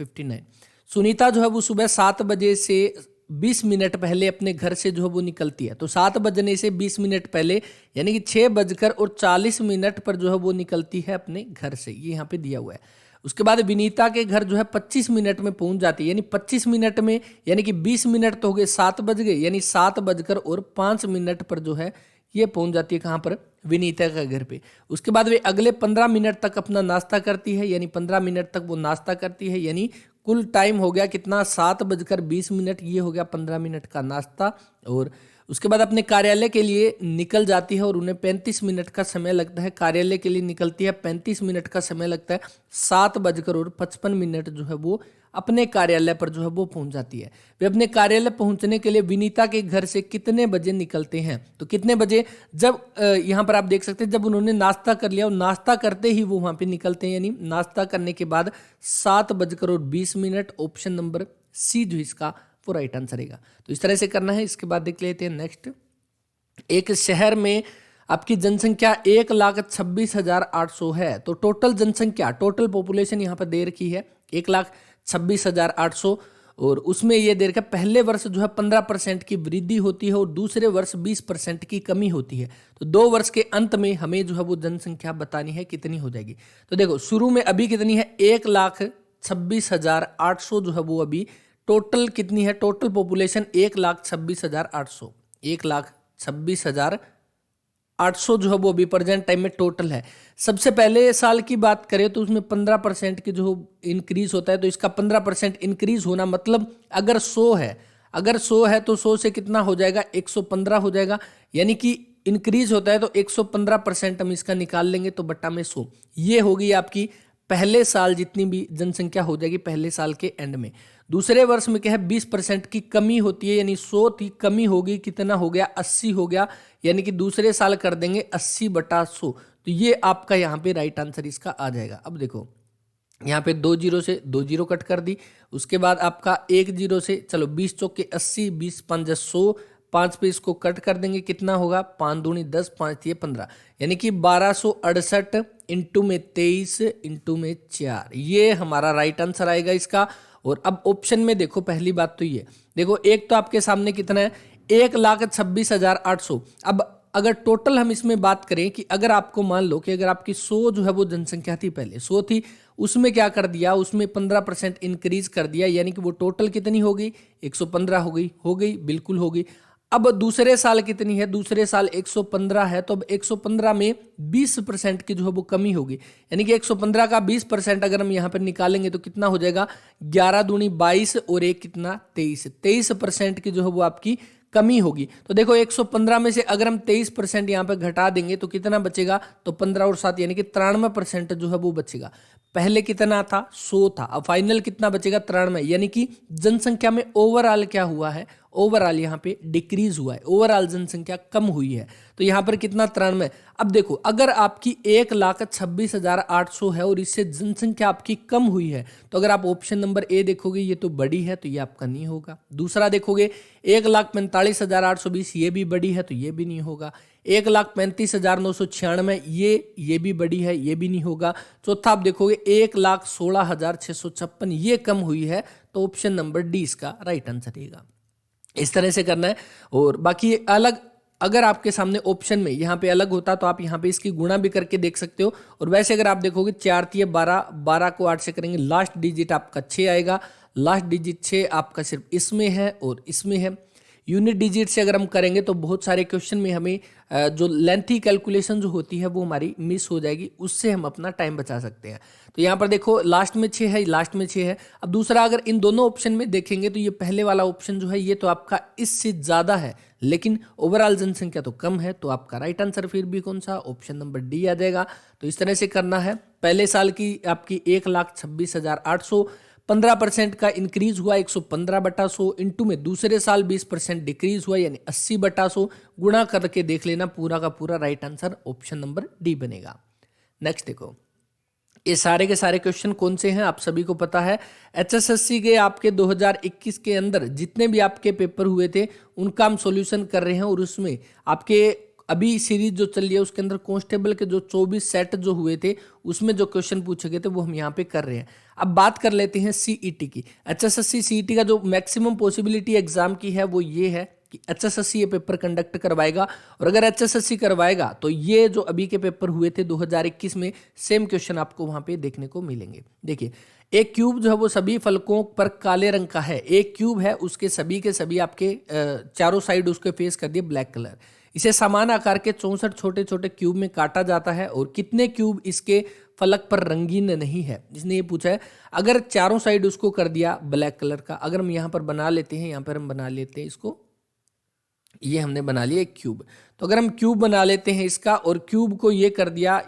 59। सुनीता जो है वो सुबह 7 बजे से 20 मिनट पहले अपने घर से जो है वो निकलती है। तो 7 बजने से 20 मिनट पहले यानी कि 6:40 पर जो है वो निकलती है अपने घर से, ये यहाँ पे दिया हुआ है। उसके बाद विनीता के घर जो है 25 मिनट में पहुंच जाती है, यानी 25 मिनट में, यानी कि 20 मिनट तो हो गए, 7 बज गए, यानी 7:05 पर जो है ये पहुंच जाती है कहाँ पर, विनीता का घर पे। उसके बाद वे अगले 15 मिनट तक अपना नाश्ता करती है, यानी 15 मिनट तक वो नाश्ता करती है, यानी कुल टाइम हो गया कितना, 7:20, ये हो गया 15 मिनट का नाश्ता। और उसके बाद अपने कार्यालय के लिए निकल जाती है और उन्हें 35 मिनट का समय लगता है, कार्यालय के लिए निकलती है, 35 मिनट का समय लगता है, 7:55 जो है वो अपने कार्यालय पर जो है वो पहुंच जाती है। वे अपने कार्यालय पहुंचने के लिए विनीता के घर से कितने बजे निकलते हैं, तो कितने बजे, जब यहाँ पर आप देख सकते हैं जब उन्होंने नाश्ता कर लिया और नाश्ता करते ही वो वहां पे निकलते हैं, यानी नाश्ता करने के बाद 7:20, ऑप्शन नंबर सी जो इसका वो राइट आंसर रहेगा। तो इस तरह से करना है। इसके बाद देख लेते हैं नेक्स्ट। एक शहर में आपकी जनसंख्या 1,26,800 है, तो टोटल जनसंख्या, टोटल पॉपुलेशन यहाँ पर दे रखी है 1,26,800, और उसमें ये दे रखा है पहले वर्ष जो है 15% की वृद्धि होती है और दूसरे वर्ष 20% की कमी होती है। तो 2 वर्ष के अंत में हमें जो है वो जनसंख्या बतानी है कितनी हो जाएगी। तो देखो शुरू में अभी कितनी है, 1,26,800 जो है वो अभी टोटल कितनी है, टोटल पॉपुलेशन 1,26,800, 1,26,800 जो है वो अभी प्रेजेंट टाइम में टोटल है। सबसे पहले साल की बात करें तो उसमें 15% की जो इंक्रीज होता है, तो इसका 15% इंक्रीज होना मतलब अगर 100 है, तो 100 से कितना हो जाएगा, 115 हो जाएगा, यानी कि इंक्रीज होता है तो 115% हम इसका निकाल लेंगे तो बट्टा में 100, ये होगी आपकी पहले साल जितनी भी जनसंख्या हो जाएगी पहले साल के एंड में। दूसरे वर्ष में क्या है, 20% की कमी होती है, यानी 100 की कमी होगी, कितना हो गया, 80 हो गया, यानी कि दूसरे साल कर देंगे 80/100। तो ये आपका यहाँ पे राइट आंसर इसका आ जाएगा। अब देखो यहाँ पे 2 जीरो से 2 जीरो कट कर दी, उसके बाद आपका 1 जीरो से, चलो 20 चौके 80, 20 पंजे 100, 5 पे इसको कट कर देंगे, कितना होगा, 5 दूनी 10, 5 दिए 15, यानी कि 1268 इंटू में 23 इंटू में 4, ये हमारा राइट आंसर आएगा इसका। और अब ऑप्शन में देखो, पहली बात तो ये देखो, एक तो आपके सामने कितना है, 1,26,800। अब अगर टोटल हम इसमें बात करें कि अगर आपको मान लो कि अगर आपकी 100 जो है वो जनसंख्या थी, पहले 100 थी, उसमें क्या कर दिया, उसमें 15% इंक्रीज कर दिया, यानी कि वो टोटल कितनी हो गई, 115 हो गई, बिल्कुल हो गई। अब दूसरे साल कितनी है, दूसरे साल 115 है, तो अब 115 में 20% की जो है वो कमी होगी, यानी कि 115 का 20% अगर हम यहाँ पर निकालेंगे तो कितना हो जाएगा, 11 दूनी 22 और एक कितना 23% की जो है वो आपकी कमी होगी। तो देखो 115 में से अगर हम 23% यहाँ पे घटा देंगे तो कितना बचेगा, तो 15 और 7 यानी कि 93% जो है वो बचेगा। पहले कितना था, 100 था, अब फाइनल कितना बचेगा, 93, यानी कि जनसंख्या में ओवरऑल क्या हुआ है, ओवरऑल यहाँ पे डिक्रीज हुआ है, ओवरऑल जनसंख्या कम हुई है। तो यहाँ पर कितना, 93। अब देखो अगर आपकी 1,26,800 है और इससे जनसंख्या आपकी कम हुई है, तो अगर आप ऑप्शन नंबर ए देखोगे ये तो बड़ी है, तो ये आपका नहीं होगा। दूसरा देखोगे 1,45,820, ये भी बड़ी है, तो ये भी नहीं होगा। 1,35,996, ये भी बड़ी है, ये भी नहीं होगा। चौथा आप देखोगे 1,16,656, ये कम हुई है, तो ऑप्शन नंबर डी इसका राइट आंसर रहेगा। इस तरह से करना है। और बाकी अलग अगर आपके सामने ऑप्शन में यहाँ पे अलग होता तो आप यहाँ पे इसकी गुणा भी करके देख सकते हो। और वैसे अगर आप देखोगे 4 तिये 12, 12 को 8 से करेंगे, लास्ट डिजिट आपका 6 आएगा, लास्ट डिजिट 6 आपका सिर्फ इसमें है और इसमें है। यूनिट डिजिट से अगर हम करेंगे तो बहुत सारे क्वेश्चन में हमें जो लेंथी कैलकुलेशन जो होती है वो हमारी मिस हो जाएगी, उससे हम अपना टाइम बचा सकते हैं। तो यहाँ पर देखो लास्ट में 6 है, लास्ट में 6 है। अब दूसरा अगर इन दोनों ऑप्शन में देखेंगे तो ये पहले वाला ऑप्शन जो है ये तो आपका इससे ज़्यादा है, लेकिन ओवरऑल जनसंख्या तो कम है, तो आपका राइट आंसर फिर भी कौन सा, ऑप्शन नंबर डी आ जाएगा। तो इस तरह से करना है। पहले साल की आपकी 1,26,800, 15% का इंक्रीज हुआ 115/100 इंटू में दूसरे साल 20% डिक्रीज हुआ यानी 80/100, गुणा करके देख लेना, पूरा का पूरा right answer option number D बनेगा। नेक्स्ट देखो, ये सारे के सारे क्वेश्चन कौन से हैं आप सभी को पता है। एचएसएससी के आपके 2021 के अंदर जितने भी आपके पेपर हुए थे उनका हम सॉल्यूशन कर रहे हैं, और उसमें आपके अभी सीरीज जो चल रही है उसके अंदर कांस्टेबल के जो 24 सेट जो हुए थे उसमें जो क्वेश्चन पूछे गए थे वो हम यहाँ पे कर रहे हैं। अब बात कर लेते हैं सीईटी की। एचएसएससी सीईटी का जो मैक्सिमम पॉसिबिलिटी एग्जाम की है वो ये है कि एचएसएससी ये पेपर कंडक्ट करवाएगा, और अगर एचएसएससी करवाएगा तो ये जो अभी के पेपर हुए थे 2021 में सेम क्वेश्चन आपको वहां पे देखने को मिलेंगे। देखिए, एक क्यूब जो है वो सभी फलकों पर काले रंग का है। एक क्यूब है, उसके सभी के सभी आपके चारों साइड उसके फेस कर दिए ब्लैक कलर। इसे समान आकार के 64 छोटे छोटे क्यूब में काटा जाता है और कितने क्यूब इसके फलक पर रंगीन नहीं है, इसने ये पूछा है। अगर चारों साइड उसको कर दिया ब्लैक कलर का, अगर हम यहाँ पर बना लेते हैं, यहाँ पर हम बना लेते हैं इसको, ये हमने बना लिया एक क्यूब। तो अगर हम क्यूब बना लेते हैं इसका और क्यूब को ये कर दिया,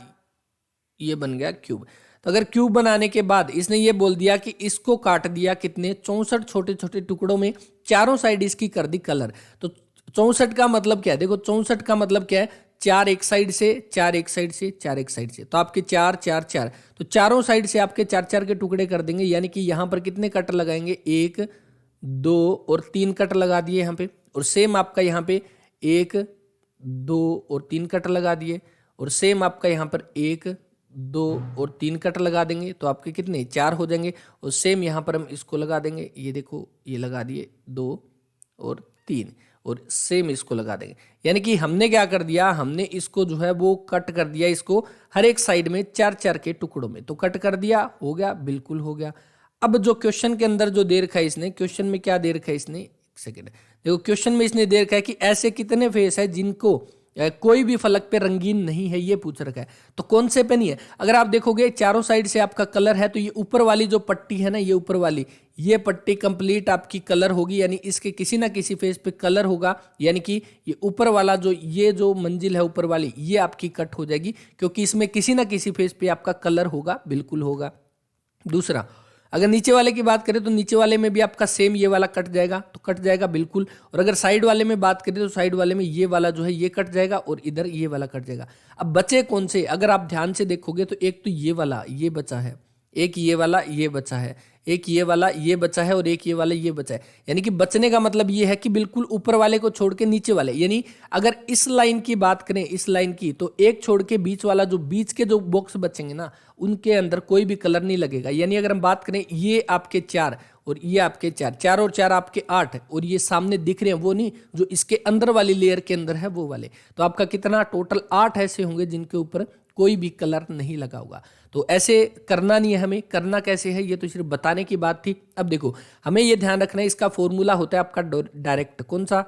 ये बन गया क्यूब। तो अगर क्यूब बनाने के बाद इसने ये बोल दिया कि इसको काट दिया कितने 64 छोटे छोटे टुकड़ों में, चारों साइड इसकी कर दी कलर। तो 64 का मतलब क्या है, देखो 64 का मतलब क्या है, 4 एक साइड से, 4 एक साइड से, 4 एक साइड से, तो आपके 4 4 4, तो चारों साइड से आपके 4 4 के टुकड़े कर देंगे। यानी कि यहाँ पर कितने कट लगाएंगे, 1 2 और 3 कट लगा दिए यहाँ पे। और सेम आपका यहाँ पे 1 2 और 3 कट लगा दिए, और सेम आपका यहाँ पर 1 2 और 3 कट लगा देंगे, तो आपके कितने 4 हो जाएंगे। और सेम यहाँ पर हम इसको लगा देंगे, ये देखो ये लगा दिए 2 और 3, और सेम इसको लगा देंगे। यानी कि हमने क्या कर दिया, हमने इसको जो है वो कट कर दिया, इसको हर एक साइड में 4 4 के टुकड़ों में, तो कट कर दिया, हो गया, बिल्कुल हो गया। अब जो क्वेश्चन के अंदर जो दे रखा है इसने, क्वेश्चन में क्या दे रखा है इसने, एक सेकेंड देखो, क्वेश्चन में इसने दे रखा है कि ऐसे कितने फेस है जिनको कोई भी फलक पे रंगीन नहीं है, ये पूछ रखा है। तो कौन से पे नहीं है, अगर आप देखोगे चारों साइड से आपका कलर है, तो ये ऊपर वाली जो पट्टी है ना, ये ऊपर वाली ये पट्टी कंप्लीट आपकी कलर होगी, यानी इसके किसी ना किसी फेस पे कलर होगा। यानी कि ये ऊपर वाला जो ये जो मंजिल है ऊपर वाली, ये आपकी कट हो जाएगी, क्योंकि इसमें किसी ना किसी फेस पे आपका कलर होगा, बिल्कुल होगा। दूसरा, अगर नीचे वाले की बात करें तो नीचे वाले में भी आपका सेम ये वाला कट जाएगा, तो कट जाएगा बिल्कुल। और अगर साइड वाले में बात करें तो साइड वाले में ये वाला जो है ये कट जाएगा, और इधर ये वाला कट जाएगा। अब बचे कौन से, अगर आप ध्यान से देखोगे तो एक तो ये वाला ये बचा है, एक ये वाला ये बचा है, एक ये वाला ये बचा है, और एक ये वाला ये बचा है। यानी कि बचने का मतलब ये है कि बिल्कुल ऊपर वाले को छोड़ के नीचे वाले, यानी अगर इस लाइन की बात करें, इस लाइन की, तो एक छोड़ के बीच वाला जो बीच के जो बॉक्स बचेंगे ना, उनके अंदर कोई भी कलर नहीं लगेगा। यानी अगर हम बात करें, ये आपके 4 और ये आपके 4, 4 और 4 आपके 8, और ये सामने दिख रहे हैं वो नहीं, जो इसके अंदर वाली लेयर के अंदर है वो वाले, तो आपका कितना टोटल 8 ऐसे होंगे जिनके ऊपर कोई भी कलर नहीं लगा होगा। तो ऐसे करना नहीं है हमें, करना कैसे है ये तो सिर्फ बताने की बात थी। अब देखो, हमें ये ध्यान रखना है, इसका फॉर्मूला होता है आपका डायरेक्ट। कौन सा,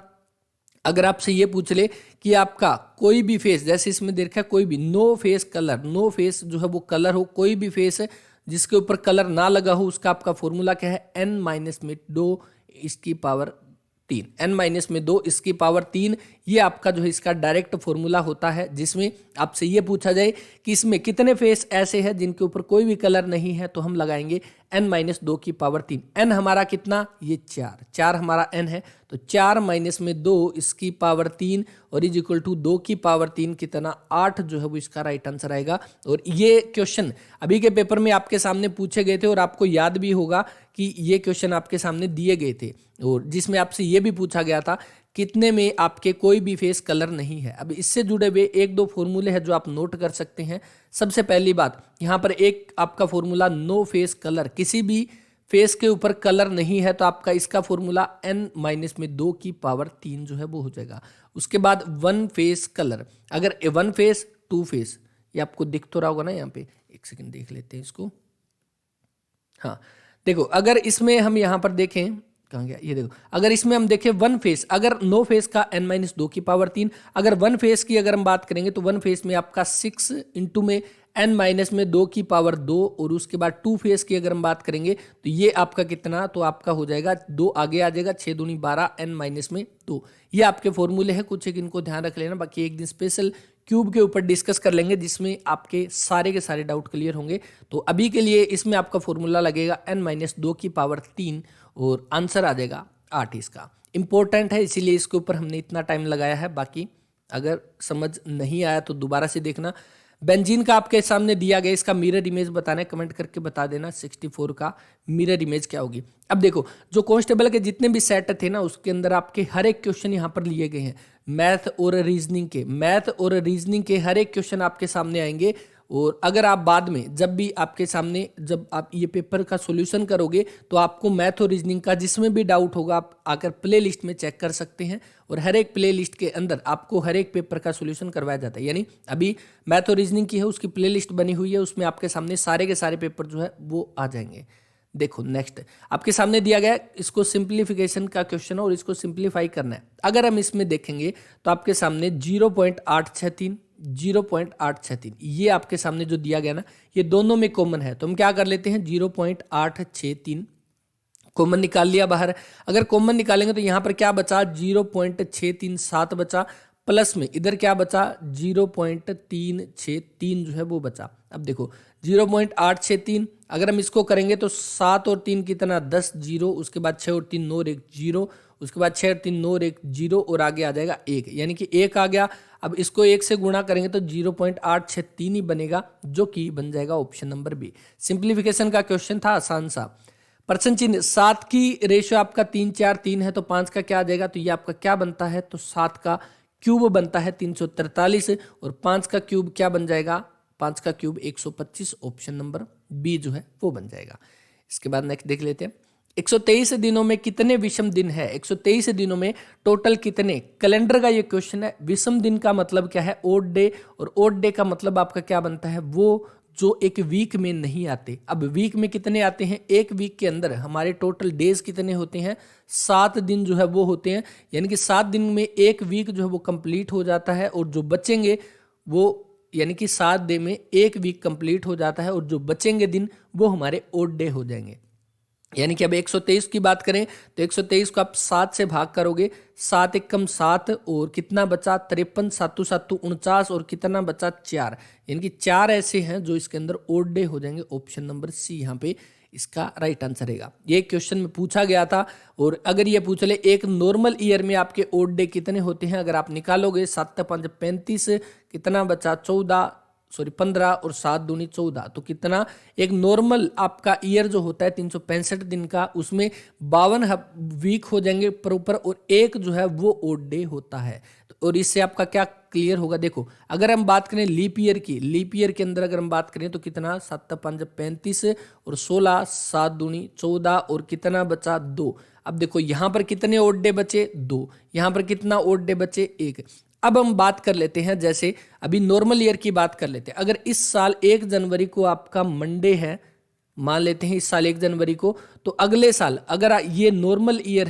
अगर आपसे ये पूछ ले कि आपका कोई भी फेस, जैसे इसमें देखा है कोई भी no face colour, no face जो है वो कलर हो, कोई भी फेस है जिसके ऊपर कलर ना लगा हो, उसका आपका फॉर्मूला क्या है, n-2 इसकी पावर 3, n-2 इसकी पावर 3, ये आपका जो है इसका डायरेक्ट फॉर्मूला होता है। जिसमें आपसे ये पूछा जाए कि इसमें कितने फेस ऐसे हैं जिनके ऊपर कोई भी कलर नहीं है, तो हम लगाएंगे n-2 की पावर 3। n हमारा कितना, ये 4 हमारा n है, तो 4-2 इसकी पावर 3 और इज इक्वल टू 2 की पावर 3 कितना, 8 जो है वो इसका राइट आंसर आएगा। और ये क्वेश्चन अभी के पेपर में आपके सामने पूछे गए थे, और आपको याद भी होगा कि ये क्वेश्चन आपके सामने दिए गए थे, और जिसमें आपसे ये भी पूछा गया था कितने में आपके कोई भी फेस कलर नहीं है। अब इससे जुड़े हुए 1-2 फॉर्मूले हैं जो आप नोट कर सकते हैं। सबसे पहली बात, यहाँ पर एक आपका फॉर्मूला नो फेस कलर, किसी भी फेस के ऊपर कलर नहीं है, तो आपका इसका फॉर्मूला n-2 की पावर 3 जो है वो हो जाएगा। उसके बाद 1 फेस कलर, अगर 1 फेस 2 फेस, ये आपको दिख तो रहा होगा ना, यहाँ पे एक सेकंड देख लेते हैं इसको। हाँ देखो, अगर इसमें हम यहाँ पर देखें, कहाँ गया, ये देखो, अगर इसमें हम देखें 1 फेस, अगर नो फेस का n-2 की पावर 3, अगर 1 फेस की अगर हम बात करेंगे तो 1 फेस में आपका 6 इंटू में n-2 की पावर 2, और उसके बाद 2 फेस की अगर हम बात करेंगे तो ये आपका कितना, तो आपका हो जाएगा 2 आगे आ जाएगा, 6 दूनी 12 n-2। ये आपके फॉर्मूले हैं कुछ एक, इनको ध्यान रख लेना। बाकी एक दिन स्पेशल क्यूब के ऊपर डिस्कस कर लेंगे जिसमें आपके सारे के सारे डाउट क्लियर होंगे। तो अभी के लिए इसमें आपका फॉर्मूला लगेगा n-2 की पावर 3, और आंसर आ जाएगा 8। इसका इंपॉर्टेंट है, इसीलिए इसके ऊपर हमने इतना टाइम लगाया है। बाकी अगर समझ नहीं आया तो दोबारा से देखना। बेंजीन का आपके सामने दिया गया, इसका मिरर इमेज बताना है, कमेंट करके बता देना 64 का मिरर इमेज क्या होगी। अब देखो जो कांस्टेबल के जितने भी सेट थे ना, उसके अंदर आपके हर एक क्वेश्चन यहाँ पर लिए गए हैं, मैथ और रीजनिंग के हर एक क्वेश्चन आपके सामने आएंगे। और अगर आप बाद में जब भी आपके सामने जब आप ये पेपर का सॉल्यूशन करोगे तो आपको मैथ और रीजनिंग का जिसमें भी डाउट होगा आप आकर प्ले लिस्ट में चेक कर सकते हैं, और हर एक प्ले लिस्ट के अंदर आपको हर एक पेपर का सॉल्यूशन करवाया जाता है। यानी अभी मैथ और रीजनिंग की है, उसकी प्ले लिस्ट बनी हुई है, उसमें आपके सामने सारे के सारे पेपर जो है वो आ जाएंगे। देखो नेक्स्ट आपके सामने दिया गया है, इसको सिंप्लीफिकेशन का क्वेश्चन है और इसको सिंप्लीफाई करना है। अगर हम इसमें देखेंगे तो आपके सामने 0.863 ये आपके सामने जो दिया गया ना, ये दोनों में कॉमन है, तो हम क्या कर लेते हैं 0.863 कॉमन निकाल लिया बाहर। अगर कॉमन निकालेंगे तो यहाँ पर क्या बचा 0.637 बचा, प्लस में इधर क्या बचा 0.363 जो है वो बचा। अब देखो 0.863 अगर हम इसको करेंगे तो 7 और 3 कितना 10 जीरो, उसके बाद 6 और 3 9 और 1 जीरो, उसके बाद 6 और 3 9 और 1 जीरो, और आगे आ जाएगा 1, यानी कि 1 आ गया। अब इसको 1 से गुणा करेंगे तो 0.863 ही बनेगा, जो कि बन जाएगा ऑप्शन नंबर बी। सिंप्लीफिकेशन का क्वेश्चन था, आसान सा। परसेंट चिन्ह 7 की रेशियो आपका 3 4 3 है, तो 5 का क्या आ जाएगा, तो ये आपका क्या बनता है, तो 7 का क्यूब बनता है 343, और 5 का क्यूब क्या बन जाएगा, 5 का क्यूब 125, ऑप्शन नंबर बी जो है वो बन जाएगा। इसके बाद नेक्स्ट देख लेते हैं, 123 दिनों में कितने विषम दिन है, 123 दिनों में टोटल कितने, कैलेंडर का ये क्वेश्चन है। विषम दिन का मतलब क्या है, ओड डे, और ओड डे का मतलब आपका क्या बनता है, वो जो एक वीक में नहीं आते। अब वीक में कितने आते हैं, एक वीक के अंदर हमारे टोटल डेज कितने होते हैं, 7 दिन जो है वो होते हैं, यानी कि 7 दिन में एक वीक जो है वो कंप्लीट हो जाता है, और जो बचेंगे वो यानी कि 7 दिन में एक वीक कंप्लीट हो जाता है, और जो बचेंगे दिन वो हमारे ओड डे हो जाएंगे। यानी कि अब 123 की बात करें तो 123 को आप 7 से भाग करोगे, 7 एकम 7, और कितना बचा 53, 7 7 49, और कितना बचा 4, यानी कि 4 ऐसे हैं जो इसके अंदर ओड डे हो जाएंगे। ऑप्शन नंबर सी यहाँ पे इसका राइट आंसर रहेगा। ये क्वेश्चन में पूछा गया था, और अगर ये पूछ ले एक नॉर्मल ईयर में आपके ओड डे कितने होते हैं, अगर आप निकालोगे 7 5 35, कितना बचा 15, और 7 दूनी 14, तो कितना एक नॉर्मल आपका ईयर जो होता है 365 दिन का, उसमें 52 वीक हो जाएंगे प्रॉपर, और एक जो है वो ओड डे होता है। और इससे आपका क्या क्लियर होगा, देखो अगर हम बात करें लीप ईयर की, लीप ईयर के अंदर अगर हम बात करें तो कितना 7 5 35, और 16, 7 दूनी 14, और कितना बचा 2। अब देखो यहाँ पर कितने ओड डे बचे 2, यहाँ पर कितना ओड डे बचे 1। अब हम बात कर लेते हैं, जैसे अभी नॉर्मल ईयर की बात कर लेते हैं। अगर इस साल 1 जनवरी को आपका मंडे है, मान लेते हैं इस साल 1 जनवरी को, तो अगले साल अगर ये नॉर्मल ईयर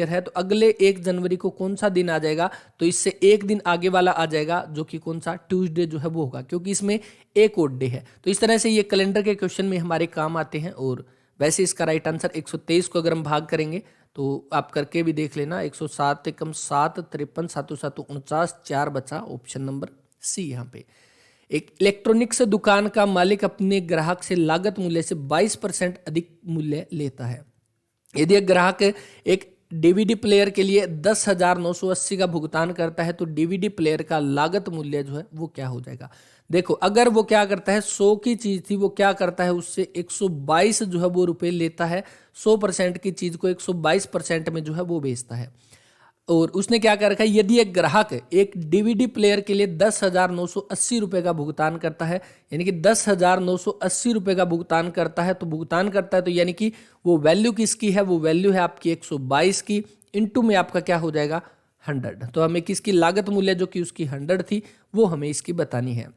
है तो अगले 1 जनवरी को कौन सा दिन आ जाएगा, तो इससे एक दिन आगे वाला आ जाएगा, जो कि कौन सा ट्यूसडे जो है वो होगा, क्योंकि इसमें एक ओड डे है। तो इस तरह से ये कैलेंडर के क्वेश्चन में हमारे काम आते हैं। और वैसे इसका राइट आंसर 123 को अगर हम भाग करेंगे तो आप करके भी देख लेना, 107 एकम 7, 53, 7 7 49, 4 बचा, ऑप्शन नंबर सी यहाँ पे। एक इलेक्ट्रॉनिक्स दुकान का मालिक अपने ग्राहक से लागत मूल्य से 22% अधिक मूल्य लेता है। यदि एक ग्राहक एक डीवीडी प्लेयर के लिए 10,980 का भुगतान करता है, तो डीवीडी प्लेयर का लागत मूल्य जो है वो क्या हो जाएगा। देखो अगर वो क्या करता है, 100 की चीज थी, वो क्या करता है उससे 122 जो है वो रुपए लेता है, 100% की चीज को 122% में जो है वो बेचता है। और उसने क्या कर रखा है, यदि एक ग्राहक एक डीवीडी प्लेयर के लिए 10,980 रुपए का भुगतान करता है, यानी कि 10,980 रुपए का भुगतान करता है, तो यानी कि वो वैल्यू किसकी है, वो वैल्यू है आपकी 122 की, इनटू में आपका क्या हो जाएगा 100। तो हमें किसकी लागत मूल्य जो कि उसकी 100 थी वो हमें इसकी बतानी है।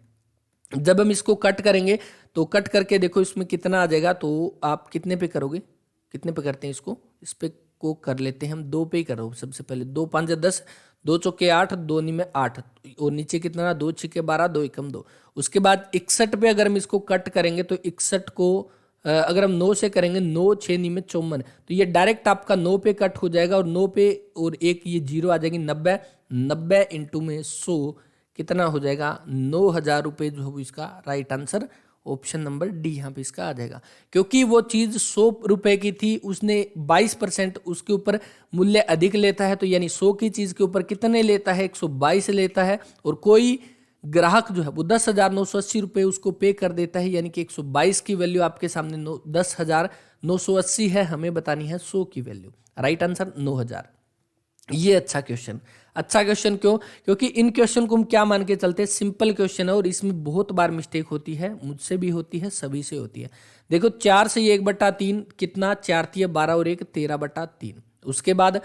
जब हम इसको कट करेंगे तो कट करके देखो इसमें कितना आ जाएगा, तो आप कितने पे करोगे, कितने पे करते हैं इसको, इस पे को कर लेते हैं हम 2 पे ही करो सबसे पहले। 2 5 10, 2 चौके 8, 2 नी में 8, और नीचे कितना 2 6 12, 2 एकम 2। उसके बाद 61 पे अगर हम इसको कट करेंगे तो 61 को अगर हम 9 से करेंगे, 9 6 नी में 54, तो ये डायरेक्ट आपका 9 पे कट हो जाएगा, और 9 पे और एक ये जीरो आ जाएगी 90, 90 इंटू में 100 कितना हो जाएगा 9,000 रुपये जो है इसका right answer option number D यहाँ पे इसका आ जाएगा। क्योंकि वो चीज़ 100 रुपए की थी, उसने 22% उसके ऊपर मूल्य अधिक लेता है, तो यानी 100 की चीज़ के ऊपर कितने लेता है 122 लेता है। और कोई ग्राहक जो है वो 10,980 रुपये उसको पे कर देता है, यानी कि 122 की वैल्यू आपके सामने 10,980 है, हमें बतानी है 100 की वैल्यू। Right answer 9,000। ये अच्छा क्वेश्चन क्यों? क्योंकि इन क्वेश्चन को हम क्या मान के चलते हैं, सिंपल क्वेश्चन है और इसमें बहुत बार मिस्टेक होती है, मुझसे भी होती है, सभी से होती है। देखो 4 से 1/3 कितना, 4 तिया 12 और 1 13/3। उसके बाद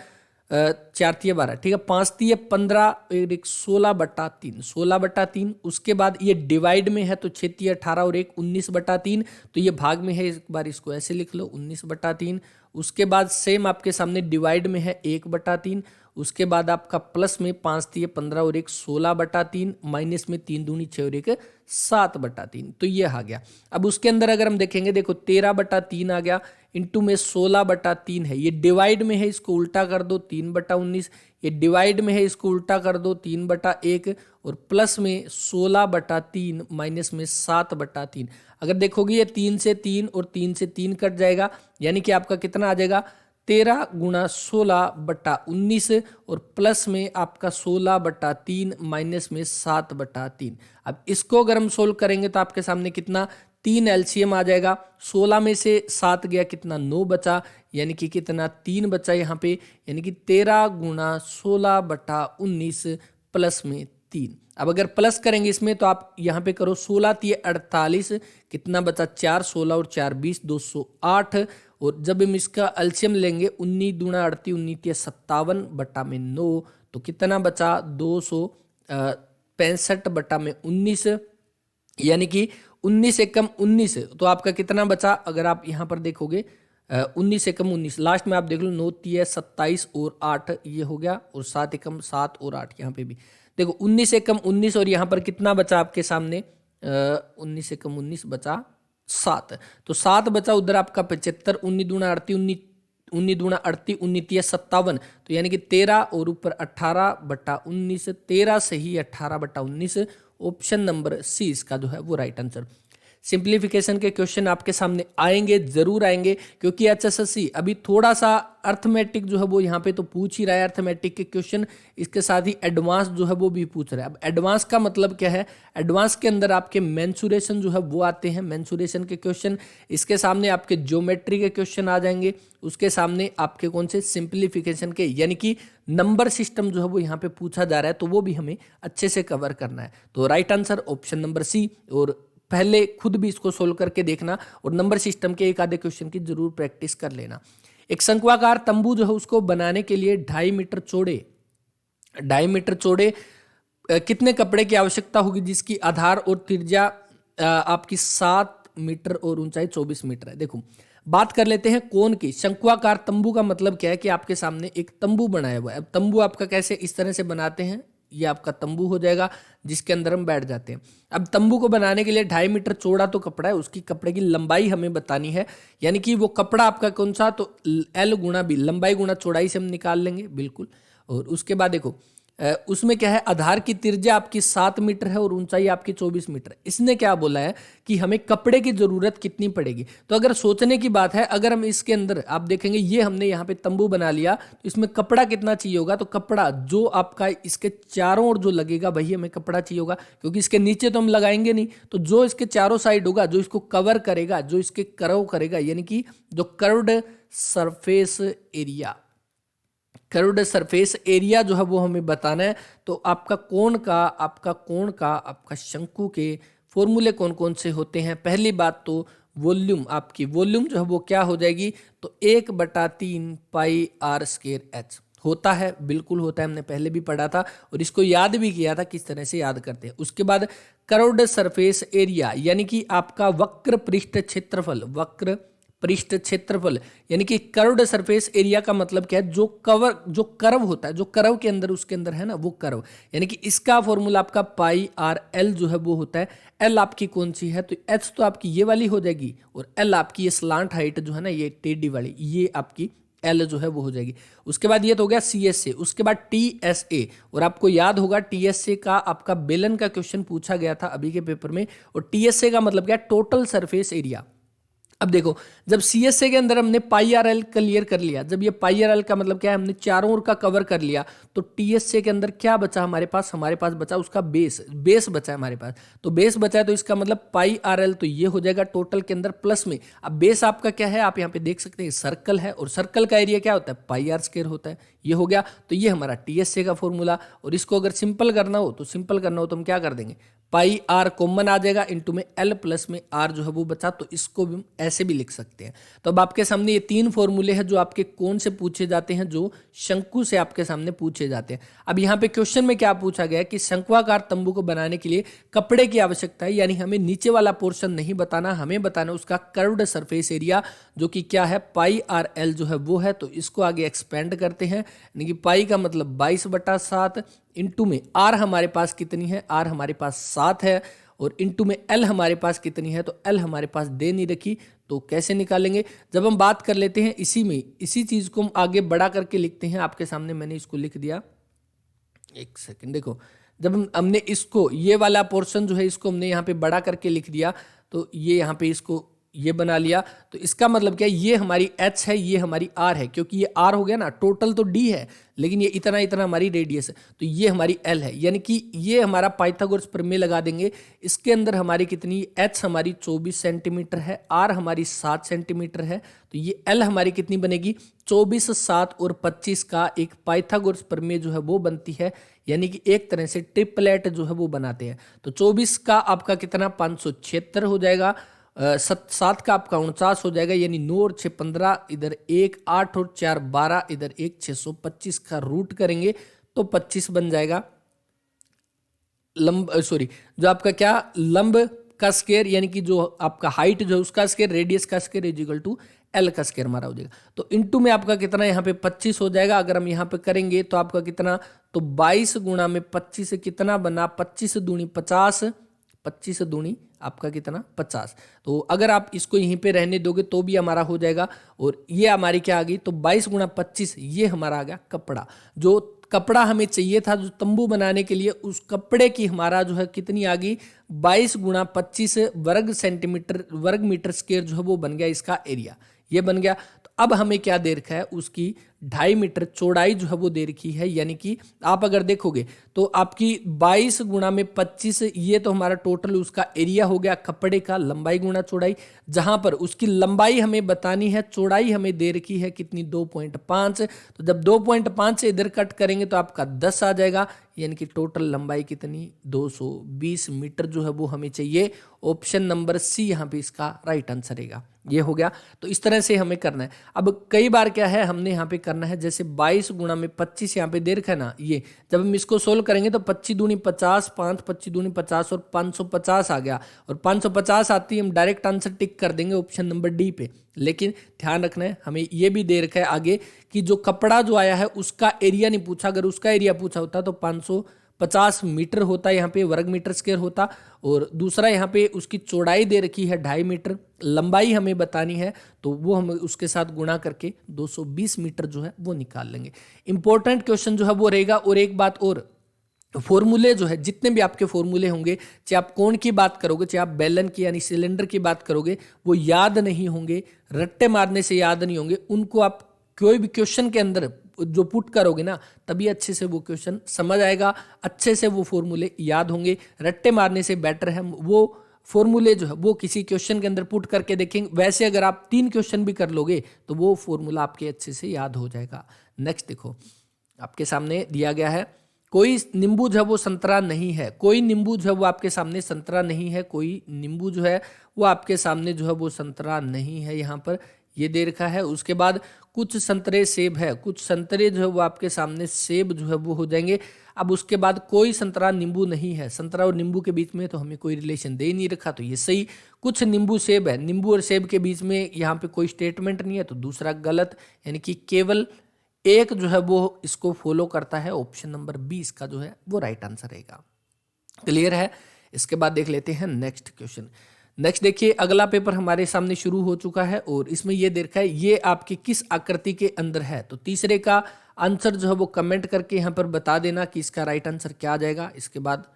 4 तिया 12, ठीक है, 5 तिया 15 और 1 16/3, 16/3। उसके बाद ये डिवाइड में है तो 6 तिया 18 और 1 19/3, तो ये भाग में है, एक बार इसको ऐसे लिख लो 19/3। उसके बाद सेम आपके सामने डिवाइड में है 1/3। उसके बाद आपका प्लस में 5 तिया 15 और 1 16/3, माइनस में 3 दूनी 6 और 1 7/3, तो ये आ गया। अब उसके अंदर अगर हम देखेंगे, देखो 13/3 आ गया, इंटू में 16/3 है, ये डिवाइड में है, इसको उल्टा कर दो 3/19, ये डिवाइड में है, इसको उल्टा कर दो 3/1, और प्लस में 16/3 माइनस में 7/3। अगर देखोगे ये 3 से 3 और 3 से 3 कट जाएगा, यानी कि आपका कितना आ जाएगा 13 गुणा 16/19 और प्लस में आपका 16/3 माइनस में 7/3। अब इसको अगर हम सोल्व करेंगे तो आपके सामने कितना 3 एलसीएम आ जाएगा। 16 में से 7 गया, कितना 9 बचा, यानी कि कितना 3 बचा यहाँ पे, यानी कि 13 गुणा 16/19 प्लस में 3। अब अगर प्लस करेंगे इसमें तो आप यहाँ पे करो 16 तिये 48, कितना बचा 4, 16 और 4 20, 208। और जब हम इसका एलसीएम लेंगे 19 दूना 38, 19 तिये 57 बटा में 9, तो कितना बचा 265 बटा में 19, यानी कि 19 एकम 19, तो आपका कितना बचा, अगर आप यहाँ पर देखोगे 19 एकम 19, लास्ट में आप देख लो 9 तिये 27 और 8 ये हो गया, और 7 एकम 7 और 8 यहाँ पे भी देखो 19 एकम 19, और यहाँ पर कितना बचा आपके सामने 19 एकम 19 बचा 7, तो 7 बचा, उधर आपका 75, 19 दूना 38, 19 दूना 38, 19 तिया 57, तो यानी कि 13 और ऊपर 18/19, 13 से ही 18/19, ऑप्शन नंबर सी इसका जो है वो राइट आंसर। सिंप्लीफिकेशन के क्वेश्चन आपके सामने आएंगे, जरूर आएंगे, क्योंकि एचएसएससी अभी थोड़ा सा अर्थमेटिक जो है वो यहाँ पे तो पूछ ही रहा है, अर्थमेटिक के क्वेश्चन, इसके साथ ही एडवांस जो है वो भी पूछ रहा है। अब एडवांस का मतलब क्या है, एडवांस के अंदर आपके मेंसुरेशन जो है वो आते हैं, मेंसुरेशन के क्वेश्चन, इसके सामने आपके ज्योमेट्री के क्वेश्चन आ जाएंगे, उसके सामने आपके कौन से सिंप्लीफिकेशन के, यानी कि नंबर सिस्टम जो है वो यहाँ पे पूछा जा रहा है, तो वो भी हमें अच्छे से कवर करना है। तो right answer option number C, और पहले खुद भी इसको सोल्व करके देखना और नंबर सिस्टम के एक आधे क्वेश्चन की जरूर प्रैक्टिस कर लेना। एक शंक्वाकार तंबू जो है उसको बनाने के लिए 2.5 मीटर चौड़े कितने कपड़े की आवश्यकता होगी, जिसकी आधार और त्रिज्या आपकी 7 मीटर और ऊंचाई 24 मीटर है। देखो बात कर लेते हैं कोन की। शंक्वाकार तंबू का मतलब क्या है कि आपके सामने एक तंबू बनाया हुआ है। अब तंबू आपका कैसे इस तरह से बनाते हैं, ये आपका तंबू हो जाएगा जिसके अंदर हम बैठ जाते हैं। अब तंबू को बनाने के लिए 2.5 मीटर चौड़ा तो कपड़ा है, उसकी कपड़े की लंबाई हमें बतानी है, यानी कि वो कपड़ा आपका कौन सा, तो L गुणा B, लंबाई गुणा चौड़ाई से हम निकाल लेंगे बिल्कुल। और उसके बाद देखो उसमें क्या है, आधार की त्रिज्या आपकी 7 मीटर है और ऊंचाई आपकी 24 मीटर है। इसने क्या बोला है कि हमें कपड़े की जरूरत कितनी पड़ेगी। तो अगर सोचने की बात है, अगर हम इसके अंदर आप देखेंगे ये हमने यहाँ पे तंबू बना लिया, तो इसमें कपड़ा कितना चाहिए होगा, तो कपड़ा जो आपका इसके चारों ओर जो लगेगा वही हमें कपड़ा चाहिए होगा, क्योंकि इसके नीचे तो हम लगाएंगे नहीं, तो जो इसके चारों साइड होगा, जो इसको कवर करेगा, जो इसके कर्व करेगा, यानी कि जो curved surface area, curved surface area जो है वो हमें बताना है। तो आपका कोण का, आपका शंकु के फॉर्मूले कौन कौन से होते हैं। पहली बात तो वॉल्यूम, आपकी वॉल्यूम जो है वो क्या हो जाएगी, तो 1/3 पाई r स्क्वायर h होता है, बिल्कुल होता है, हमने पहले भी पढ़ा था और इसको याद भी किया था किस तरह से याद करते हैं। उसके बाद कर्व्ड सरफेस एरिया, यानी कि आपका वक्र पृष्ठ क्षेत्रफल, वक्र पृष्ठ क्षेत्रफल, यानी कि कर्व्ड सरफेस एरिया का मतलब क्या है, जो कर्व होता है, जो कर्व के अंदर उसके अंदर है ना वो कर्व, यानी कि इसका फॉर्मूला आपका पाई आर एल जो है वो होता है। एल आपकी कौन सी है, तो एच तो आपकी ये वाली हो जाएगी, और एल आपकी ये स्लांट हाइट जो है ना, ये टेढ़ी वाली, ये आपकी एल जो है वो हो जाएगी। उसके बाद ये तो हो गया सी एस ए। उसके बाद टी एस ए, और आपको याद होगा टी एस ए का आपका बेलन का क्वेश्चन पूछा गया था अभी के पेपर में, और टी एस ए का मतलब क्या है, टोटल सरफेस एरिया। अब देखो, जब CSA के अंदर हमने पाई आर एल क्लियर कर लिया, जब ये पाई आर एल का मतलब क्या है, हमने चारों ओर का कवर कर लिया, तो TSA के अंदर क्या बचा हमारे पास बचा उसका बेस बचा है हमारे पास। तो बेस बचा है तो इसका मतलब पाई आर एल, तो ये हो जाएगा टोटल के अंदर प्लस में। अब बेस आपका क्या है, आप यहाँ पे देख सकते हैं सर्कल है, और सर्कल का एरिया क्या होता है, पाई आर स्क्वायर होता है। ये हो गया, तो ये हमारा TSA का फॉर्मूला। और इसको अगर सिंपल करना हो तो हम क्या कर देंगे, पाई आर कॉमन आ जाएगा, इनटू में एल प्लस में आर जो है वो बचा, तो इसको भी हम ऐसे भी लिख सकते हैं। तो अब आपके सामने ये 3 फॉर्मूले हैं जो आपके कौन से पूछे जाते हैं, जो शंकु से आपके सामने पूछे जाते हैं। अब यहाँ पे क्वेश्चन में क्या पूछा गया है कि शंक्वाकार तंबू को बनाने के लिए कपड़े की आवश्यकता है, यानी हमें नीचे वाला पोर्शन नहीं बताना, हमें बताना उसका कर्व्ड सरफेस एरिया, जो कि क्या है, पाई आर एल जो है वो है। तो इसको आगे एक्सपेंड करते हैं, यानी कि पाई का मतलब 22/7, इनटू में आर हमारे पास कितनी है, आर हमारे पास 7 है, और इनटू में एल हमारे पास कितनी है, तो एल हमारे पास दे नहीं रखी। तो कैसे निकालेंगे, जब हम बात कर लेते हैं इसी चीज को हम आगे बड़ा करके लिखते हैं। आपके सामने मैंने इसको लिख दिया, एक सेकंड देखो, जब हमने इसको, ये वाला पोर्शन जो है इसको हमने यहाँ पे बड़ा करके लिख दिया, तो ये यहाँ पे इसको ये बना लिया। तो इसका मतलब क्या है, ये हमारी H है, ये हमारी R है, क्योंकि ये R हो गया ना, टोटल तो D है, लेकिन ये इतना इतना हमारी रेडियस है, तो ये हमारी L है। यानी कि ये हमारा पाइथागोरस प्रमेय लगा देंगे। इसके अंदर हमारी कितनी, H हमारी 24 सेंटीमीटर है, R हमारी 7 सेंटीमीटर है, तो ये L हमारी कितनी बनेगी, 24, 7 और 25 का एक पाइथागोरस प्रमेय जो है वो बनती है। यानी कि एक तरह से ट्रिपलेट जो है वो बनाते हैं। तो 24 का आपका कितना, 576 हो जाएगा, 7 का आपका 49 हो जाएगा, यानी 9 और 6 15, इधर 1 8 और 4 12, इधर 1 625 का रूट करेंगे तो 25 बन जाएगा। जो आपका क्या, लंब का स्क्वायर, यानी कि जो आपका हाइट जो है उसका स्क्वायर, रेडियस का square is equal to L का स्क्वायर हमारा हो जाएगा। तो इनटू में आपका कितना, यहाँ पे 25 हो जाएगा। अगर हम यहाँ पे करेंगे तो आपका कितना, तो 22 गुणा में 25 कितना बना, 25 दूनी 50, 25 दूनी आपका कितना, 50। तो अगर आप इसको यहीं पे रहने दोगे तो भी हमारा हो जाएगा। और ये हमारी क्या आ गई, तो 22 गुणा 25, ये हमारा आ गया कपड़ा। जो कपड़ा हमें चाहिए था जो तंबू बनाने के लिए, उस कपड़े की हमारा जो है कितनी आ गई, 22 गुणा 25 वर्ग मीटर स्क्वायर जो है वो बन गया इसका एरिया, ये बन गया। तो अब हमें क्या दे रखा है, उसकी 2.5 मीटर चौड़ाई जो है वो दे रखी है। यानी कि आप अगर देखोगे तो आपकी 22 गुणा में 25, ये तो हमारा टोटल उसका एरिया हो गया कपड़े का, लंबाई गुणा चौड़ाई, जहां पर उसकी लंबाई हमें बतानी है, चौड़ाई हमें दे रखी है कितनी, 2.5। तो जब 2.5 से इधर कट करेंगे तो आपका 10 आ जाएगा, यानी कि टोटल लंबाई कितनी, 220 मीटर जो है वो हमें चाहिए। ऑप्शन नंबर सी यहाँ पे इसका राइट आंसर रहेगा। ये हो गया। तो इस तरह से हमें करना है। अब कई बार क्या है, हमने यहाँ पे करना है, जैसे 22 गुणा में 25 यहाँ पे दे रखा है ना, ये जब हम इसको सोल्व करेंगे तो 25 दूनी 50, 5 25 दूनी 50 और 550 आ गया। और 550 आती है, हम डायरेक्ट आंसर टिक कर देंगे ऑप्शन नंबर डी पे। लेकिन ध्यान रखना है, हमें ये भी दे रखा है आगे कि जो कपड़ा जो आया है उसका एरिया नहीं पूछा, अगर उसका एरिया पूछा होता तो 550 मीटर होता, यहाँ पे वर्ग मीटर स्क्वायर होता। और दूसरा यहाँ पे उसकी चौड़ाई दे रखी है 2.5 मीटर, लंबाई हमें बतानी है, तो वो हम उसके साथ गुणा करके 220 मीटर जो है वो निकाल लेंगे। इंपॉर्टेंट क्वेश्चन जो है वो रहेगा। और एक बात और, फॉर्मूले जो है, जितने भी आपके फॉर्मूले होंगे, चाहे आप कोण की बात करोगे, चाहे आप बेलन की यानी सिलेंडर की बात करोगे, वो याद नहीं होंगे, रट्टे मारने से याद नहीं होंगे। उनको आप कोई भी क्वेश्चन के अंदर जो पुट करोगे ना, तभी अच्छे से वो क्वेश्चन समझ आएगा, अच्छे से वो फॉर्मूले याद होंगे। रट्टे मारने से बेटर है वो फॉर्मूले जो है वो किसी क्वेश्चन के अंदर पुट करके देखेंगे। वैसे अगर आप 3 क्वेश्चन भी कर लोगे तो वो फॉर्मूला आपके अच्छे से याद हो जाएगा। नेक्स्ट देखो, आपके सामने दिया गया है, कोई नींबू जो है वो संतरा नहीं है। कोई नींबू जो है वो आपके सामने संतरा नहीं है। कोई नींबू जो है वो आपके सामने जो है वो संतरा नहीं है, यहाँ पर ये दे रखा है। उसके बाद कुछ संतरे सेब है, कुछ संतरे जो है वो आपके सामने सेब जो है वो हो जाएंगे। अब उसके बाद कोई संतरा नींबू नहीं है। संतरा और नींबू के बीच में तो हमें कोई रिलेशन दे ही नहीं रखा, तो ये सही। कुछ नींबू सेब है, नींबू और सेब के बीच में यहाँ पे कोई स्टेटमेंट नहीं है, तो दूसरा गलत। यानी कि केवल एक जो है वो इसको फॉलो करता है। ऑप्शन नंबर 20 का जो है वो राइट आंसर रहेगा। क्लियर है। इसके बाद देख लेते हैं नेक्स्ट क्वेश्चन। नेक्स्ट देखिए, अगला पेपर हमारे सामने शुरू हो चुका है और इसमें ये दे रखा है ये आपकी किस आकृति के अंदर है। तो तीसरे का आंसर जो है वो कमेंट करके यहाँ पर बता देना कि इसका राइट आंसर क्या आ जाएगा। इसके बाद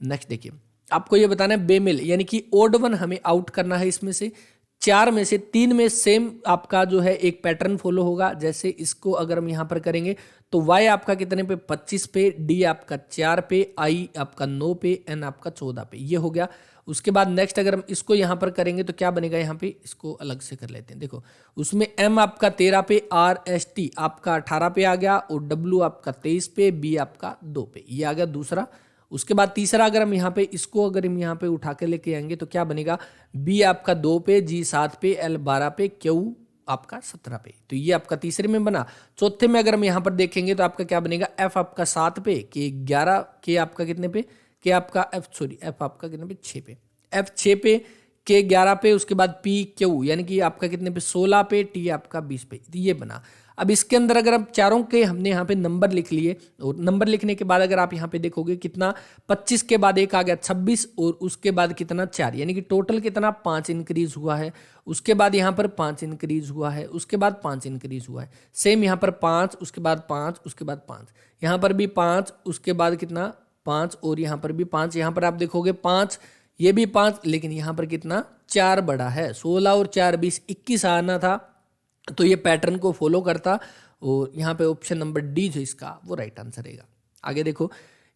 नेक्स्ट देखिए, आपको ये बताना है बेमेल, यानी कि ओड वन हमें आउट करना है इसमें से। चार में से तीन में सेम आपका जो है एक पैटर्न फॉलो होगा। जैसे इसको अगर हम यहाँ पर करेंगे तो y आपका कितने पे 25 पे, d आपका 4 पे, i आपका 9 पे, n आपका 14 पे, ये हो गया। उसके बाद नेक्स्ट अगर हम इसको यहाँ पर करेंगे तो क्या बनेगा, यहाँ पे इसको अलग से कर लेते हैं। देखो उसमें m आपका 13 पे, r s t आपका 18 पे आ गया और w आपका 23 पे, b आपका 2 पे, ये आ गया दूसरा। उसके बाद तीसरा अगर हम यहाँ पे इसको अगर हम यहाँ पे उठा के लेके आएंगे तो क्या बनेगा, बी आपका 2 पे, जी 7 पे, एल 12 पे, क्यू आपका 17 पे, तो ये आपका तीसरे में बना। चौथे में अगर हम यहाँ पर देखेंगे तो आपका क्या बनेगा, एफ आपका 7 पे, के 11, के आपका कितने पे, के आपका एफ आपका कितने पे 6 पे, एफ 6 पे, के 11 पे, उसके बाद पी क्यू यानी कि आपका कितने पे 16 पे, टी आपका 20 पे, तो ये बना। अब इसके अंदर अगर हम चारों के हमने यहाँ पे नंबर लिख लिए और नंबर लिखने के बाद अगर आप यहाँ पे देखोगे कितना 25 के बाद एक आ गया 26 और उसके बाद कितना 4, यानी कि टोटल कितना 5 इंक्रीज हुआ है। उसके बाद यहाँ पर 5 इंक्रीज हुआ है, उसके बाद 5 इंक्रीज हुआ है, सेम यहाँ पर 5, उसके बाद 5, उसके बाद 5, यहाँ पर भी 5, उसके बाद कितना 5 और यहाँ पर भी 5, यहाँ पर आप देखोगे 5, ये भी 5, लेकिन यहाँ पर कितना 4 बड़ा है, 16 और 4 20 21 आना था, तो ये पैटर्न को फॉलो करता और यहाँ पे ऑप्शन नंबर डी जो इसका वो राइट आंसर रहेगा। आगे देखो,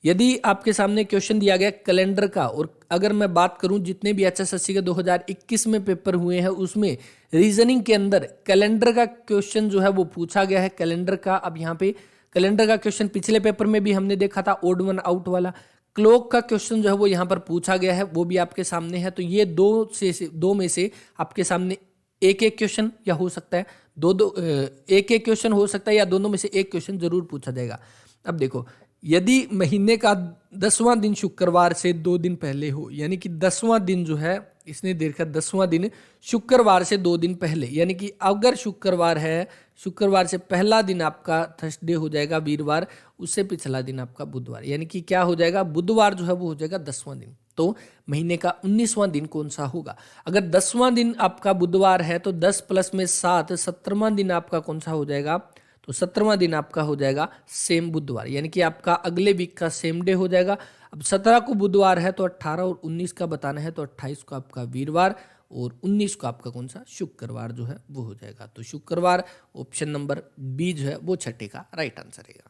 यदि आपके सामने क्वेश्चन दिया गया कैलेंडर का, और अगर मैं बात करूं जितने भी एचएसएससी के 2021 में पेपर हुए हैं उसमें रीजनिंग के अंदर कैलेंडर का क्वेश्चन जो है वो पूछा गया है। कैलेंडर का, अब यहाँ पे कैलेंडर का क्वेश्चन पिछले पेपर में भी हमने देखा था, ओड वन आउट वाला। क्लॉक का क्वेश्चन जो है वो यहाँ पर पूछा गया है, वो भी आपके सामने है। तो ये दो में से आपके सामने एक एक क्वेश्चन या हो सकता है एक एक क्वेश्चन हो सकता है या दोनों में से एक क्वेश्चन जरूर पूछा जाएगा। अब देखो, यदि महीने का 10वां दिन शुक्रवार से 2 दिन पहले हो, यानी कि 10वां दिन जो है इसने देखा 10वां दिन शुक्रवार से 2 दिन पहले, यानी कि अगर शुक्रवार है, शुक्रवार से पहला दिन आपका थर्सडे हो जाएगा वीरवार, उससे पिछला दिन आपका बुधवार, यानी कि क्या हो जाएगा, बुधवार जो है वो हो जाएगा 10वां दिन। तो महीने का 19वां दिन कौन सा होगा? अगर 10वां दिन आपका बुधवार है तो 10 प्लस में 7, 17वां दिन आपका कौन सा हो जाएगा? तो 17वां दिन आपका हो जाएगा सेम बुधवार, यानी कि आपका अगले वीक का सेम डे हो जाएगा। अब 17 को बुधवार है तो 18 और 19 का बताना है, तो 28 को आपका वीरवार और 19 को आपका कौन सा शुक्रवार जो है वो हो जाएगा। तो शुक्रवार ऑप्शन नंबर बी जो है वो छठे का राइट आंसर रहेगा।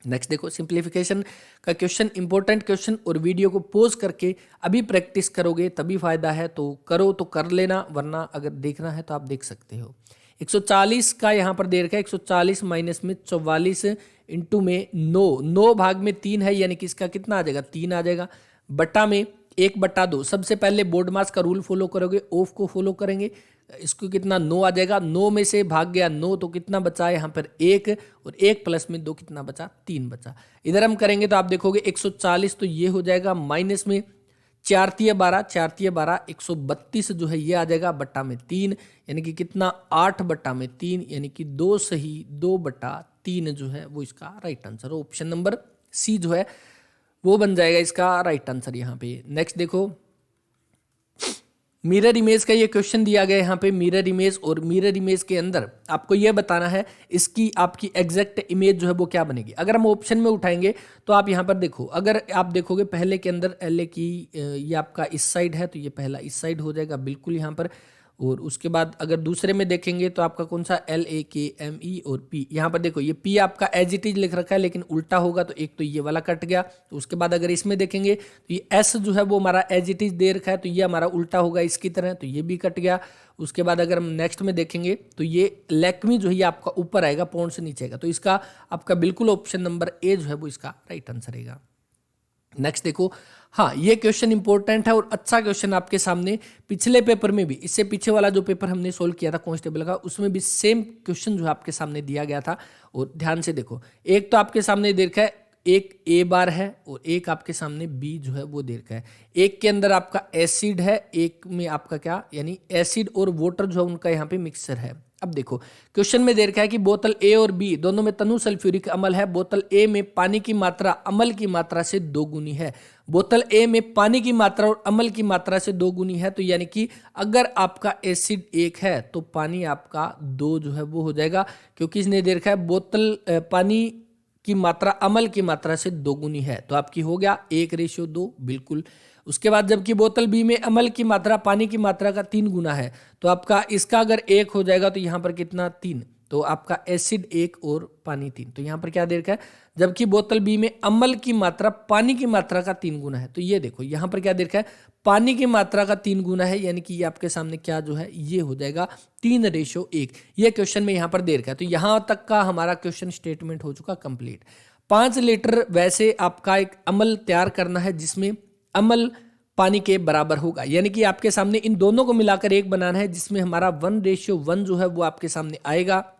नेक्स्ट देखो, सिंप्लीफिकेशन का क्वेश्चन, इंपॉर्टेंट क्वेश्चन, और वीडियो को पॉज करके अभी प्रैक्टिस करोगे तभी फायदा है, तो करो तो कर लेना, वरना अगर देखना है तो आप देख सकते हो। 140 का यहाँ पर दे रखा है, 140 माइनस में 44 इंटू में 9 भाग में 3 है, यानी कि इसका कितना आ जाएगा 3 आ जाएगा, बटा में 1/2। सबसे पहले बोर्ड मास का रूल फॉलो करोगे, ऑफ को फॉलो करेंगे, इसको कितना 9 आ जाएगा, 9 में से भाग गया 9 तो कितना बचा यहाँ पर 1, और 1 प्लस में 2 कितना बचा 3 बचा। इधर हम करेंगे तो आप देखोगे 140 तो ये हो जाएगा, माइनस में 4 तिया 12, 4 तिया 12, 132 जो है ये आ जाएगा, बट्टा में 3, यानी कि कितना 8 बट्टा में 3, यानी कि 2 सही 2/3 जो है वो इसका right answer. Option number C जो है वो बन जाएगा इसका राइट आंसर यहाँ पे। नेक्स्ट देखो, मिरर इमेज का ये क्वेश्चन दिया गया है यहाँ पे, मिरर इमेज, और मिरर इमेज के अंदर आपको ये बताना है इसकी आपकी एग्जैक्ट इमेज जो है वो क्या बनेगी। अगर हम ऑप्शन में उठाएंगे तो आप यहाँ पर देखो, अगर आप देखोगे पहले के अंदर एल ए की ये आपका इस साइड है तो ये पहला इस साइड हो जाएगा बिल्कुल यहाँ पर, और उसके बाद अगर दूसरे में देखेंगे तो आपका कौन सा LAKME और P, यहाँ पर देखो ये P आपका एज इट इज लिख रखा है लेकिन उल्टा होगा, तो एक तो ये वाला कट गया। तो उसके बाद अगर इसमें देखेंगे तो ये S जो है वो हमारा एज इट इज दे रखा है, तो ये हमारा उल्टा होगा इसकी तरह, तो ये भी कट गया। उसके बाद अगर हम नेक्स्ट में देखेंगे तो ये लैक्मी जो है ये आपका ऊपर आएगा, पॉइंट से नीचे आएगा, तो इसका आपका बिल्कुल ऑप्शन नंबर ए जो है वो इसका राइट आंसर रहेगा। नेक्स्ट देखो, हाँ ये क्वेश्चन इंपॉर्टेंट है और अच्छा क्वेश्चन आपके सामने पिछले पेपर में भी, इससे पीछे वाला जो पेपर हमने सोल्व किया था कांस्टेबल का, उसमें भी सेम क्वेश्चन जो है आपके सामने दिया गया था। और ध्यान से देखो, एक तो आपके सामने दे रखा है, एक ए बार है और एक आपके सामने बी जो है वो दे रखा है। एक के अंदर आपका एसिड है, एक में आपका क्या, यानी एसिड और वाटर जो है उनका यहाँ पे मिक्सचर है। अब देखो क्वेश्चन में दे रखा है कि बोतल ए और बी दोनों में तनु सल्फ्यूरिक अम्ल है, बोतल ए में पानी की मात्रा अम्ल की मात्रा से 2 गुनी है। बोतल ए में पानी की मात्रा और अम्ल की मात्रा से 2 गुनी है, तो यानी कि अगर आपका एसिड 1 है तो पानी आपका 2 जो है वो हो जाएगा, क्योंकि इसने दे रखा है बोतल पानी की मात्रा अम्ल की मात्रा से 2 गुनी है, तो आपकी हो गया 1:2 बिल्कुल। उसके बाद जबकि बोतल बी में अम्ल की मात्रा पानी की मात्रा का 3 गुना है, तो आपका इसका अगर 1 हो जाएगा तो यहाँ पर कितना 3, तो आपका एसिड 1 और पानी 3, तो यहाँ पर क्या दे रखा है, जबकि बोतल बी में अम्ल की मात्रा पानी की मात्रा का 3 गुना है। तो ये देखो यहाँ पर क्या दे रखा है, पानी की मात्रा का 3 गुना है, यानी कि ये आपके सामने क्या जो है ये हो जाएगा 3:1। ये क्वेश्चन में यहाँ पर दे रखा है। तो यहाँ तक का हमारा क्वेश्चन स्टेटमेंट हो चुका कंप्लीट। 5 लीटर वैसे आपका एक अम्ल तैयार करना है जिसमें अम्ल पानी के बराबर होगा, यानी कि आपके सामने इन दोनों को मिलाकर एक बनाना है जिसमें हमारा 1:1 जो है वो आपके सामने आएगा।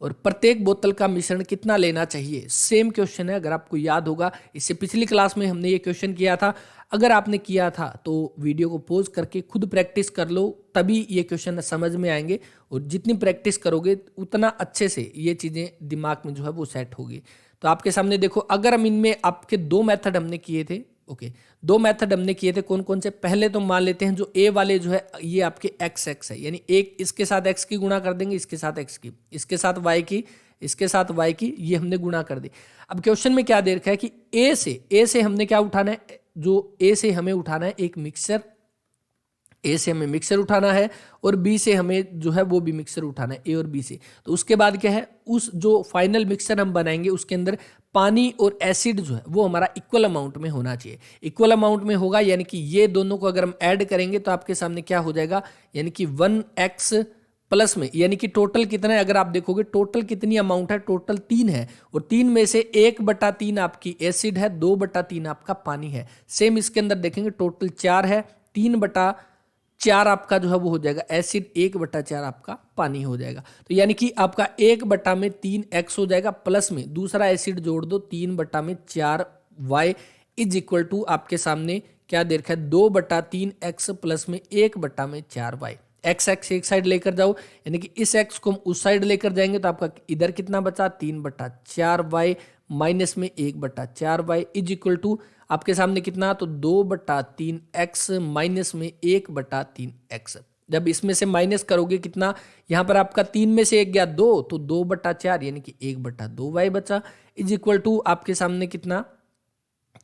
और प्रत्येक बोतल का मिश्रण कितना लेना चाहिए, सेम क्वेश्चन है। अगर आपको याद होगा, इससे पिछली क्लास में हमने ये क्वेश्चन किया था। अगर आपने किया था तो वीडियो को पॉज करके खुद प्रैक्टिस कर लो, तभी ये क्वेश्चन समझ में आएंगे। और जितनी प्रैक्टिस करोगे उतना अच्छे से ये चीज़ें दिमाग में जो है वो सेट होगी। तो आपके सामने देखो, अगर हम इनमें आपके 2 मेथड हमने किए थे, ओके 2 मेथड हमने किए थे, कौन कौन से। पहले तो मान लेते हैं जो ए वाले जो है ये आपके एक्स है, यानी एक इसके साथ एक्स की गुणा कर देंगे, इसके साथ एक्स की, इसके साथ वाई की, इसके साथ वाई की, ये हमने गुणा कर दी। अब क्वेश्चन में क्या दे रखा है कि ए से हमने क्या उठाना है, जो ए से हमें उठाना है एक मिक्सर, ए से हमें मिक्सर उठाना है, और बी से हमें जो है वो भी मिक्सर उठाना है, ए और बी से। तो उसके बाद क्या है, उस जो फाइनल मिक्सर हम बनाएंगे उसके अंदर पानी और एसिड जो है वो हमारा इक्वल अमाउंट में होना चाहिए। इक्वल अमाउंट में होगा यानी कि ये दोनों को अगर हम ऐड करेंगे तो आपके सामने क्या हो जाएगा, यानी कि 1x प्लस में, यानी कि टोटल कितना है, अगर आप देखोगे टोटल कितनी अमाउंट है, टोटल 3 है, और 3 में से 1/3 आपकी एसिड है, 2/3 आपका पानी है। सेम इसके अंदर देखेंगे टोटल 4 है, 3/4 आपका जो है वो हो जाएगा एसिड, 1/4 आपका पानी हो जाएगा। तो यानी कि आपका 1/3x हो जाएगा, प्लस में दूसरा एसिड जोड़ दो 3/4y इज इक्वल टू आपके सामने क्या दे रखा है, 2/3x प्लस में 1/4y। एक्स एक साइड लेकर जाओ, यानी कि इस एक्स को हम उस साइड लेकर जाएंगे तो आपका इधर कितना बचा, 3/4y माइनस में 1/4y इज इक्वल टू आपके सामने कितना, तो 2/3x माइनस में 1/3x। जब इसमें से माइनस करोगे कितना, यहाँ पर आपका 3 में से 1 गया 2, तो 2/4 यानी कि 1/2y बचा इज इक्वल टू आपके सामने कितना,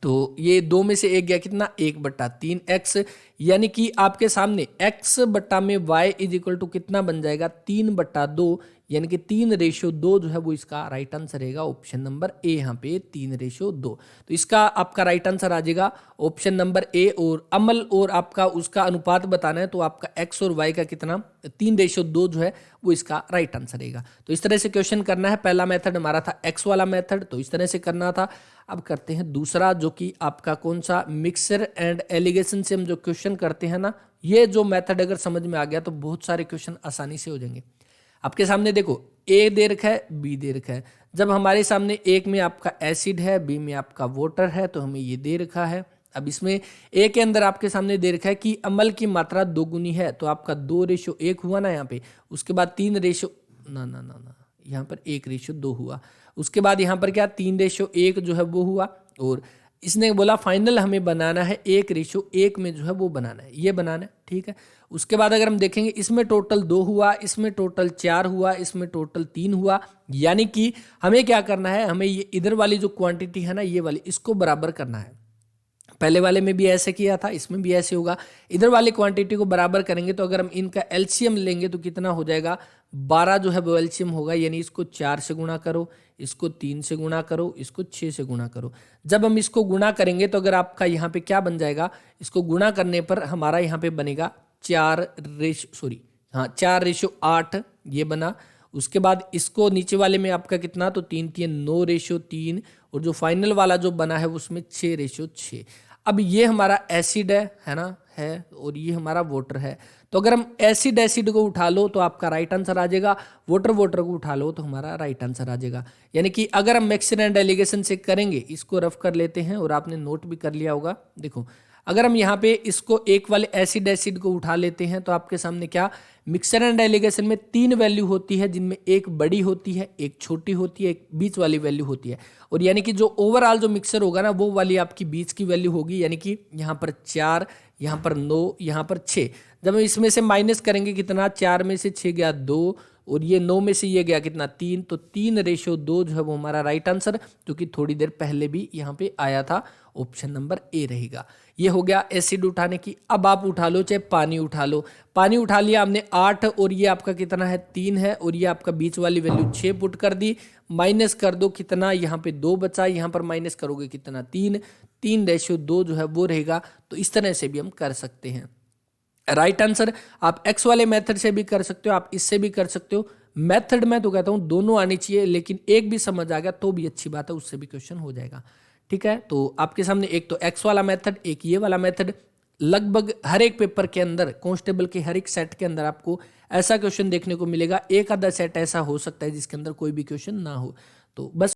तो ये 2 में से 1 गया कितना, 1/3x, यानी कि आपके सामने x बटा में y इज इक्वल टू कितना बन जाएगा, 3/2, यानी कि 3:2 जो है वो इसका राइट आंसर रहेगा। ऑप्शन नंबर ए यहाँ पे 3:2। तो इसका आपका राइट आंसर आ जाएगा ऑप्शन नंबर ए। और अम्ल और आपका उसका अनुपात बताना है तो आपका x और y का कितना, 3:2 जो है वो इसका राइट आंसर रहेगा। तो इस तरह से क्वेश्चन करना है। पहला मेथड हमारा था x वाला मेथड, तो इस तरह से करना था। अब करते हैं दूसरा, जो कि आपका कौन सा, मिक्सर एंड एलिगेशन से हम जो क्वेश्चन करते हैं ना, ये जो मेथड अगर समझ में आ गया तो बहुत सारे क्वेश्चन आसानी से हो जाएंगे। आपके सामने देखो ए दे रखा है, बी दे रखा है। जब हमारे सामने एक में आपका एसिड है, बी में आपका वाटर है, तो हमें ये दे रखा है। अब इसमें ए के अंदर आपके सामने दे रखा है कि अम्ल की मात्रा 2 गुनी है, तो आपका 2:1 हुआ ना यहाँ पे। उसके बाद 3 ना यहाँ पर 1:2 हुआ। उसके बाद यहाँ पर क्या 3:1 जो है वो हुआ। और इसने बोला फाइनल हमें बनाना है 1:1 में जो है वो बनाना है, ये बनाना है, ठीक है। उसके बाद अगर हम देखेंगे इसमें टोटल 2 हुआ, इसमें टोटल 4 हुआ, इसमें टोटल 3 हुआ, यानी कि हमें क्या करना है, हमें ये इधर वाली जो क्वांटिटी है ना, ये वाली, इसको बराबर करना है। पहले वाले में भी ऐसे किया था, इसमें भी ऐसे होगा। इधर वाली क्वांटिटी को बराबर करेंगे तो अगर हम इनका एलसीएम लेंगे तो कितना हो जाएगा, 12 जो है वो एलसीएम होगा। यानी इसको 4 से गुणा करो, इसको 3 से गुणा करो, इसको 6 से गुणा करो। जब हम इसको गुणा करेंगे तो अगर आपका यहाँ पे क्या बन जाएगा, इसको गुणा करने पर हमारा यहाँ पे बनेगा 4:8 ये बना। उसके बाद इसको नीचे वाले में आपका कितना, तो 3 9:3, और जो फाइनल वाला जो बना है उसमें 6:6। अब ये हमारा एसिड है ना, है, और ये हमारा वाटर है। तो अगर हम एसिड को उठा लो तो आपका राइट आंसर आ जाएगा, वाटर को उठा लो तो हमारा राइट आंसर आ जाएगा। यानी कि अगर हम मिक्सर एंड एलिगेशन से करेंगे, इसको रफ कर लेते हैं और आपने नोट भी कर लिया होगा। देखो अगर हम यहाँ पे इसको एक वाले एसिड को उठा लेते हैं तो आपके सामने क्या, मिक्सर एंड एलिगेशन में 3 वैल्यू होती है, जिनमें एक बड़ी होती है, एक छोटी होती है, एक बीच वाली वैल्यू होती है। और यानी कि जो ओवरऑल जो मिक्सर होगा ना, वो वाली आपकी बीच की वैल्यू होगी। यानी कि यहाँ पर 4, यहाँ पर 9, यहाँ पर 6। जब हम इसमें से माइनस करेंगे कितना, 4 में से 6 गया 2 और ये 9 में से ये गया कितना 3, तो 3:2 जो है वो हमारा राइट आंसर, जो कि थोड़ी देर पहले भी यहाँ पे आया था, ऑप्शन नंबर ए रहेगा। ये हो गया एसिड उठाने की। अब आप उठा लो चाहे पानी उठा लो, पानी उठा लिया हमने 8 और ये आपका कितना है 3 है, और ये आपका बीच वाली वैल्यू 6 पुट कर दी, माइनस कर दो कितना, यहाँ पे 2 बचा, यहाँ पर माइनस करोगे कितना 3, 3:2 जो है वो रहेगा। तो इस तरह से भी हम कर सकते हैं। राइट आंसर आप एक्स वाले मेथड से भी कर सकते हो, आप इससे भी कर सकते हो। मेथड में तो कहता हूं दोनों आनी चाहिए, लेकिन एक भी समझ आ गया तो भी अच्छी बात है, उससे भी क्वेश्चन हो जाएगा। ठीक है, तो आपके सामने एक तो एक्स वाला मेथड, एक ये वाला मेथड। लगभग हर एक पेपर के अंदर, कांस्टेबल के हर एक सेट के अंदर आपको ऐसा क्वेश्चन देखने को मिलेगा। एक आधा सेट ऐसा हो सकता है जिसके अंदर कोई भी क्वेश्चन ना हो। तो बस